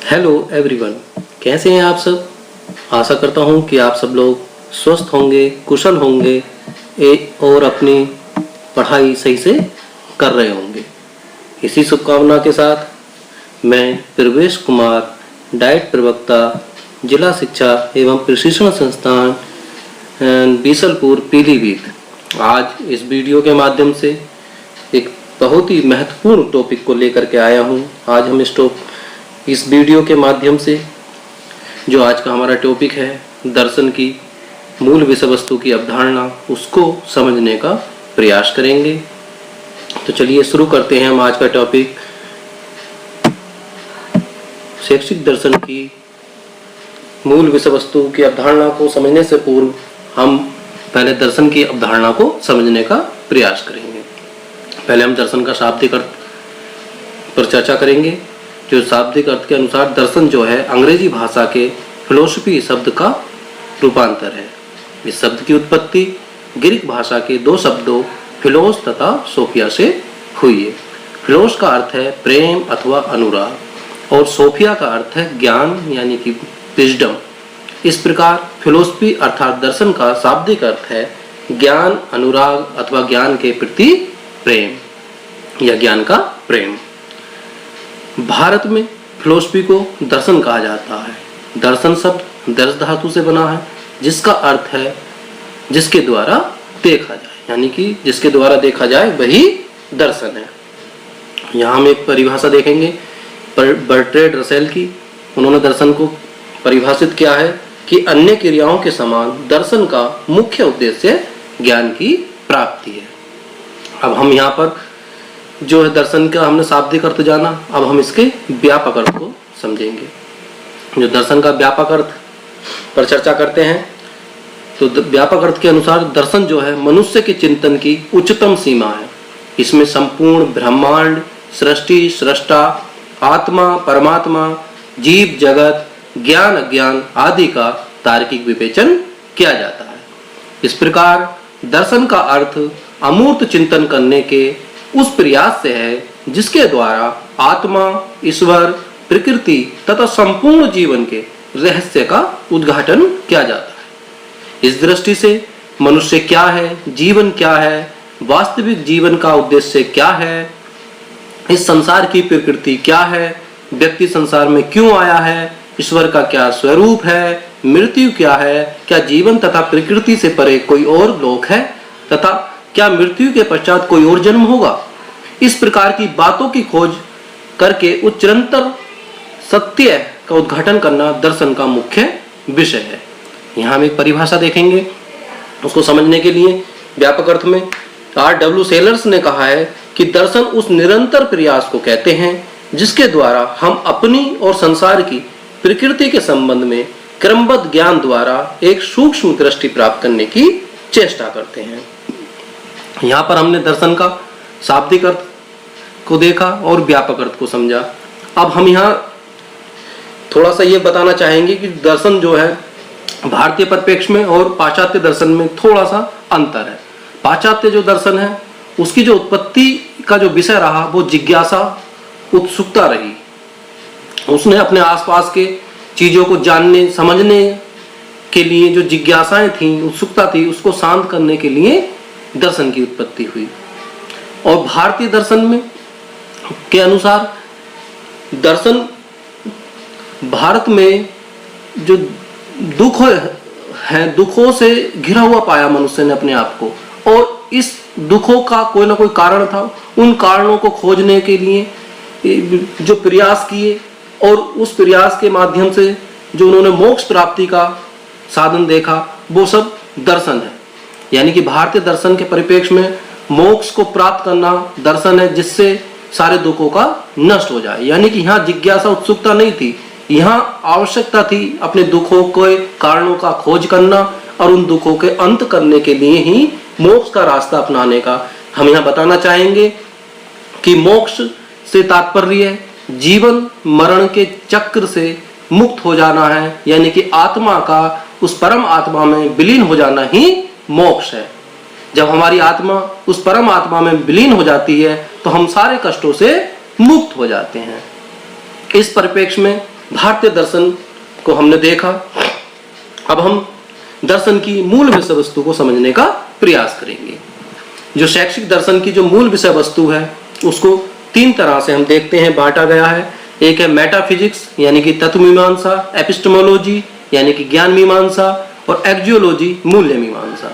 Hello everyone, कैसे हैं आप सब। आशा करता हूं कि आप सब लोग स्वस्थ होंगे, कुशल होंगे और अपनी पढ़ाई सही से कर रहे होंगे। इसी शुभकामना के साथ मैं प्रवेश कुमार, डाइट प्रवक्ता, जिला शिक्षा एवं प्रशिक्षण संस्थान बीसलपुर पीलीभीत, आज इस वीडियो के माध्यम से एक बहुत ही महत्वपूर्ण टॉपिक को लेकर के आया हूं। आज हम इस वीडियो के माध्यम से जो आज का हमारा टॉपिक है, दर्शन की मूल विषय वस्तु की अवधारणा, उसको समझने का प्रयास करेंगे। तो चलिए शुरू करते हैं हम आज का टॉपिक। शैक्षिक दर्शन की मूल विषय वस्तु की अवधारणा को समझने से पूर्व हम पहले दर्शन की अवधारणा को समझने का प्रयास करेंगे। पहले हम दर्शन का शाब्दिक अर्थ पर चर्चा करेंगे। जो शाब्दिक अर्थ के अनुसार दर्शन जो है अंग्रेजी भाषा के फिलोसफी शब्द का रूपांतर है। इस शब्द की उत्पत्ति ग्रीक भाषा के दो शब्दों फिलोस तथा सोफिया से हुई है। फिलोस का अर्थ है प्रेम अथवा अनुराग और सोफिया का अर्थ है ज्ञान यानी कि विजडम। इस प्रकार फिलोसफी अर्थात दर्शन का शाब्दिक अर्थ है ज्ञान, अनुराग अथवा ज्ञान के प्रति प्रेम या ज्ञान का प्रेम। भारत में फिलोसफी को दर्शन कहा जाता है। दर्शन शब्द दर्श धातु से बना है, जिसका अर्थ है जिसके द्वारा देखा जाए, यानी कि जिसके द्वारा देखा जाए वही दर्शन है। यहाँ हम एक परिभाषा देखेंगे बर्ट्रेड रसेल की। उन्होंने दर्शन को परिभाषित किया है कि अन्य क्रियाओं के समान दर्शन का मुख्य उद्देश्य ज्ञान की प्राप्ति है। अब हम यहाँ पर जो है दर्शन का हमने शाब्दिक अर्थ जाना, अब हम इसके व्यापक अर्थ को समझेंगे। जो दर्शन का व्यापक अर्थ पर चर्चा करते हैं, तो व्यापक अर्थ के अनुसार दर्शन जो है मनुष्य के चिंतन की उच्चतम सीमा है। इसमें संपूर्ण ब्रह्मांड, सृष्टि, सृष्टा, आत्मा, परमात्मा, जीव जगत, ज्ञान अज्ञान आदि का तार्किक विवेचन किया जाता है। इस प्रकार दर्शन का अर्थ अमूर्त चिंतन करने के उस प्रयास से है जिसके द्वारा आत्मा, ईश्वर, प्रकृति तथा संपूर्ण जीवन के रहस्य का उद्घाटन किया जाता है। इस दृष्टि से मनुष्य क्या है, जीवन क्या है, वास्तविक जीवन का उद्देश्य क्या है, इस संसार की प्रकृति क्या है, व्यक्ति संसार में क्यों आया है, ईश्वर का क्या स्वरूप है, मृत्यु क्या है, क्या जीवन तथा प्रकृति से परे कोई और लोक है तथा क्या मृत्यु के पश्चात कोई और जन्म होगा, इस प्रकार की बातों की खोज करके उच्चतर सत्य का उद्घाटन करना दर्शन का मुख्य विषय है। यहाँ हम एक परिभाषा देखेंगे। उसको समझने के लिए व्यापक अर्थ में R.W. सेलर्स ने कहा है कि दर्शन उस निरंतर प्रयास को कहते हैं जिसके द्वारा हम अपनी और संसार की प्रकृति के संबंध में क्रमबद्ध ज्ञान द्वारा एक सूक्ष्म दृष्टि प्राप्त करने की चेष्टा करते हैं। यहाँ पर हमने दर्शन का शाब्दिक अर्थ को देखा और व्यापक अर्थ को समझा। अब हम यहाँ थोड़ा सा ये बताना चाहेंगे कि दर्शन जो है भारतीय परिप्रेक्ष्य में और पाश्चात्य दर्शन में थोड़ा सा अंतर है। पाश्चात्य जो दर्शन है उसकी जो उत्पत्ति का जो विषय रहा वो जिज्ञासा, उत्सुकता रही। उसने अपने आसपास के चीजों को जानने समझने के लिए जो जिज्ञासाएं थी, उत्सुकता थी, उसको शांत करने के लिए दर्शन की उत्पत्ति हुई। और भारतीय दर्शन में के अनुसार दर्शन भारत में जो दुख है, दुखों से घिरा हुआ पाया मनुष्य ने अपने आप को, और इस दुखों का कोई ना कोई कारण था। उन कारणों को खोजने के लिए जो प्रयास किए और उस प्रयास के माध्यम से जो उन्होंने मोक्ष प्राप्ति का साधन देखा, वो सब दर्शन है। यानी कि भारतीय दर्शन के परिप्रेक्ष्य में मोक्ष को प्राप्त करना दर्शन है, जिससे सारे दुखों का नष्ट हो जाए। यानी कि यहाँ जिज्ञासा, उत्सुकता नहीं थी, यहाँ आवश्यकता थी अपने दुखों के कारणों का खोज करना और उन दुखों के अंत करने के लिए ही मोक्ष का रास्ता अपनाने का। हम यहाँ बताना चाहेंगे कि मोक्ष से तात्पर्य जीवन मरण के चक्र से मुक्त हो जाना है, यानी कि आत्मा का उस परम आत्मा में विलीन हो जाना ही मोक्ष है। जब हमारी आत्मा उस परम आत्मा में विलीन हो जाती है तो हम सारे कष्टों से मुक्त हो जाते हैं। इस परिप्रेक्ष्य में भारतीय दर्शन को हमने देखा। अब हम दर्शन की मूल विषय वस्तु को समझने का प्रयास करेंगे। जो शैक्षिक दर्शन की जो मूल विषय वस्तु है उसको 3 तरह से हम देखते हैं, बांटा गया है। एक है मेटाफिजिक्स यानी कि तत्व मीमांसा, एपिस्टेमोलॉजी यानी कि ज्ञान मीमांसा, और एक्जियोलॉजी मूल्य मीमांसा।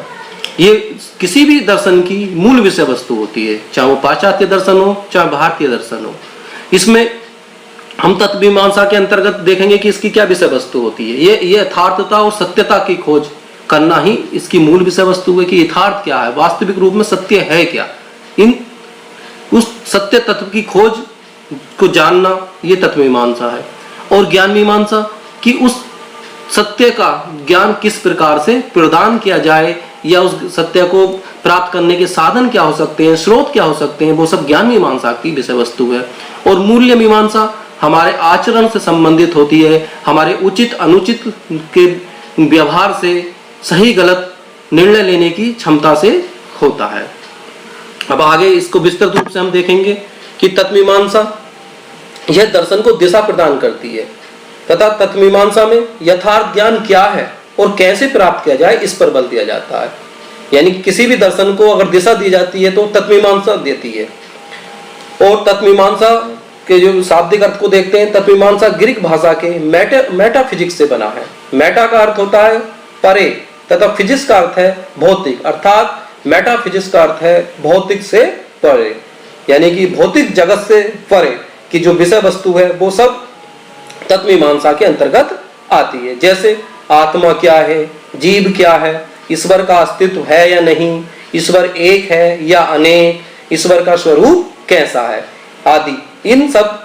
ये किसी भी दर्शन की मूल विषय वस्तु होती है, चाहे वो पाश्चात्य दर्शन हो चाहे भारतीय दर्शन हो। इसमें हम तत्व मीमांसा के अंतर्गत देखेंगे कि इसकी क्या विषय वस्तु होती है। ये यथार्थता और सत्यता की खोज करना ही इसकी मूल विषय वस्तु है कि यथार्थ क्या है, वास्तविक रूप में सत्य है क्या। उस सत्य तत्व की खोज को जानना ये तत्व मीमांसा है। और ज्ञान मीमांसा कि उस सत्य का ज्ञान किस प्रकार से प्रदान किया जाए, या उस सत्य को प्राप्त करने के साधन क्या हो सकते हैं, स्रोत क्या हो सकते हैं, वो सब ज्ञान मीमांसा की विषय वस्तु है। और मूल्य मीमांसा हमारे आचरण से संबंधित होती है, हमारे उचित अनुचित के व्यवहार से सही गलत निर्णय लेने की क्षमता से होता है। अब आगे इसको विस्तृत रूप से हम देखेंगे कि तत्वमीमांसा यह दर्शन को दिशा प्रदान करती है तथा तत्वमीमांसा में यथार्थ ज्ञान क्या है और कैसे प्राप्त किया जाए इस पर बल दिया जाता है। यानी किसी भी दर्शन को अगर दिशा दी जाती है तो तत्वमीमांसा देती है। और तत्वमीमांसा के जो शाब्दिक अर्थ को देखते हैं, तत्वमीमांसा ग्रीक भाषा के मेटाफिजिक्स से बना है। मेटा का अर्थ होता है परे तथा फिजिक्स का अर्थ है भौतिक, अर्थात मेटाफिजिक्स का अर्थ है भौतिक से परे, यानी कि भौतिक जगत से परे की जो विषय वस्तु है वो सब तत्वमीमांसा के अंतर्गत आती है। जैसे आत्मा क्या है, जीव क्या है, ईश्वर का अस्तित्व है या नहीं, ईश्वर एक है या अनेक, ईश्वर का स्वरूप कैसा है आदि। इन सब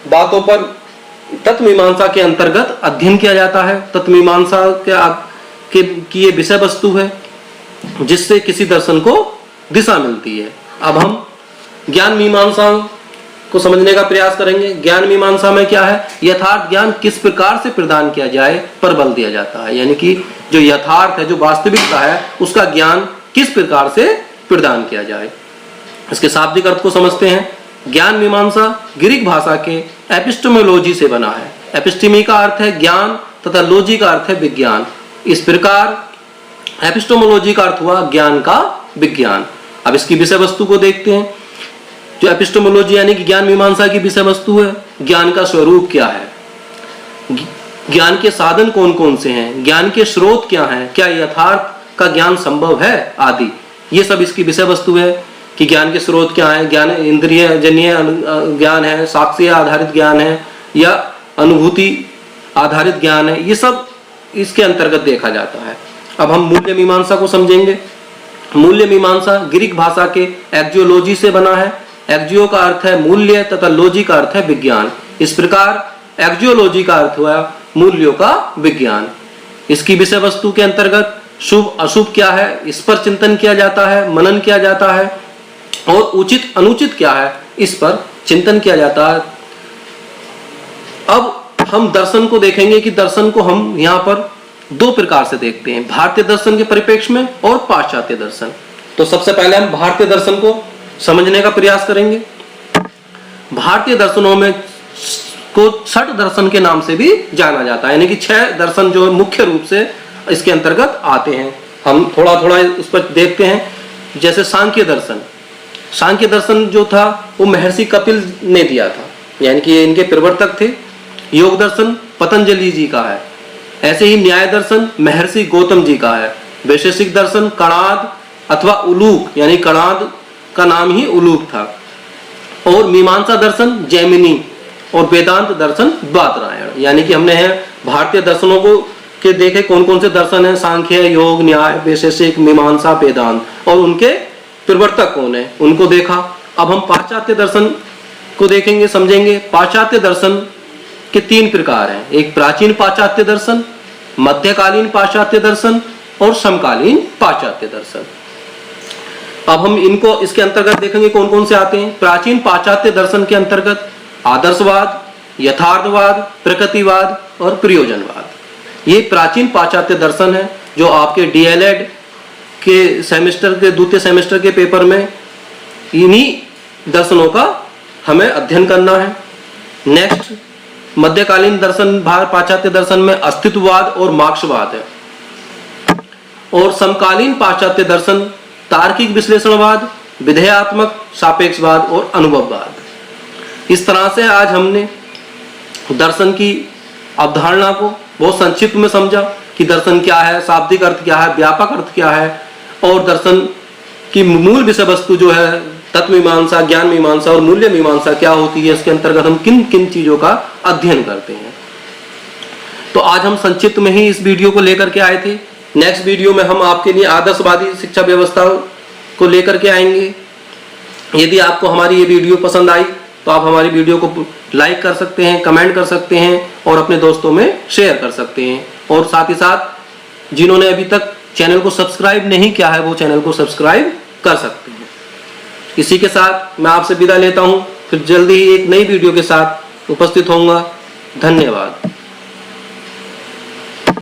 बातों पर तत्वमीमांसा के अंतर्गत अध्ययन किया जाता है। तत्वमीमांसा की ये विषय वस्तु है जिससे किसी दर्शन को दिशा मिलती है। अब हम ज्ञान मीमांसा को समझने का प्रयास करेंगे। ज्ञान मीमांसा में क्या है, यथार्थ ज्ञान किस प्रकार से प्रदान किया जाए पर बल दिया जाता है। यानी कि जो यथार्थ है, जो वास्तविकता है, उसका ज्ञान किस प्रकार से प्रदान किया जाए। इसके शाब्दिक अर्थ को समझते हैं। ज्ञान मीमांसा ग्रीक भाषा के एपिस्टेमोलॉजी से बना है। एपिस्टेमी का अर्थ है ज्ञान तथा लॉजी का अर्थ है विज्ञान। इस प्रकार एपिस्टेमोलॉजी का अर्थ हुआ ज्ञान का विज्ञान। अब इसकी विषय वस्तु को देखते हैं। जो एपिस्टेमोलॉजी यानी कि ज्ञान मीमांसा की विषय वस्तु है, ज्ञान का स्वरूप क्या है, ज्ञान के साधन कौन कौन से हैं, ज्ञान के स्रोत क्या हैं, क्या यथार्थ का ज्ञान संभव है आदि। ये सब इसकी विषय वस्तु है कि ज्ञान के स्रोत क्या है। ज्ञान इंद्रिय जन्य ज्ञान है, साक्ष्य आधारित ज्ञान है या अनुभूति आधारित ज्ञान है, ये सब इसके अंतर्गत देखा जाता है। अब हम मूल्य मीमांसा को समझेंगे। मूल्य मीमांसा ग्रीक भाषा के एक्जियोलॉजी से बना है। एक्जियो का अर्थ है मूल्य तथा लॉजी का अर्थ है विज्ञान। इस प्रकार एक्जियोलॉजी का अर्थ हुआ मूल्यों का विज्ञान। इसकी विषय वस्तु के अंतर्गत शुभ अशुभ क्या है, इस पर चिंतन किया जाता है, मनन किया जाता है, और उचित अनुचित क्या है इस पर चिंतन किया जाता है। अब हम दर्शन को देखेंगे कि दर्शन को हम यहाँ पर 2 प्रकार से देखते हैं, भारतीय दर्शन के परिप्रेक्ष्य में और पाश्चात्य दर्शन। तो सबसे पहले हम भारतीय दर्शन को समझने का प्रयास करेंगे। भारतीय दर्शनों में को 6 दर्शन के नाम से भी जाना जाता है, यानी कि 6 दर्शन जो मुख्य रूप से इसके अंतर्गत आते हैं। हम थोड़ा थोड़ा उस पर देखते हैं। जैसे सांख्य दर्शन, सांख्य दर्शन जो था वो महर्षि कपिल ने दिया था, यानी कि ये इनके प्रवर्तक थे। योग दर्शन पतंजलि जी का है। ऐसे ही न्याय दर्शन महर्षि गौतम जी का है। वैशेषिक दर्शन कणाद अथवा उलूक, यानी कणाद का नाम ही उलूक था। और मीमांसा दर्शन जैमिनी और वेदांत दर्शन बादरायण। यानी कि हमने भारतीय दर्शनों को के देखे कौन कौन से दर्शन है, सांख्य, योग, न्याय, वैशेषिक, मीमांसा, वेदांत, और उनके प्रवर्तक कौन है उनको देखा। अब हम पाश्चात्य दर्शन को देखेंगे, समझेंगे। पाश्चात्य दर्शन के 3 प्रकार हैं। एक प्राचीन पाश्चात्य दर्शन, मध्यकालीन पाश्चात्य दर्शन और समकालीन पाश्चात्य दर्शन। अब हम इनको इसके अंतर्गत देखेंगे कौन कौन से आते हैं। प्राचीन पाश्चात्य दर्शन के अंतर्गत आदर्शवाद, यथार्थवाद, प्रकृतिवाद और प्रयोजनवाद, ये प्राचीन पाश्चात्य दर्शन है जो आपके डीएलएड के सेमेस्टर के द्वितीय सेमेस्टर के पेपर में इन्हीं दर्शनों का हमें अध्ययन करना है। नेक्स्ट मध्यकालीन दर्शन भारत पाश्चात्य दर्शन में अस्तित्ववाद और मार्क्सवाद है, और समकालीन पाश्चात्य दर्शन तार्किक विश्लेषणवाद, विधेयात्मक सापेक्षवाद और अनुभववाद। इस तरह से आज हमने दर्शन की अवधारणा को बहुत संक्षिप्त में समझा कि दर्शन क्या है, शाब्दिक अर्थ क्या है, व्यापक अर्थ क्या है, और दर्शन की मूल विषय वस्तु जो है तत्व मीमांसा, ज्ञान मीमांसा और मूल्य मीमांसा क्या होती है, इसके अंतर्गत हम किन किन चीजों का अध्ययन करते हैं। तो आज हम संक्षिप्त में ही इस वीडियो को लेकर के आए थे। नेक्स्ट वीडियो में हम आपके लिए आदर्शवादी शिक्षा व्यवस्था को लेकर के आएंगे। यदि आपको हमारी ये वीडियो पसंद आई तो आप हमारी वीडियो को लाइक कर सकते हैं, कमेंट कर सकते हैं और अपने दोस्तों में शेयर कर सकते हैं। और साथ ही साथ जिन्होंने अभी तक चैनल को सब्सक्राइब नहीं किया है वो चैनल को सब्सक्राइब कर सकते हैं। इसी के साथ मैं आपसे विदा लेता हूं, फिर जल्दी ही एक नई वीडियो के साथ उपस्थित होऊंगा। धन्यवाद।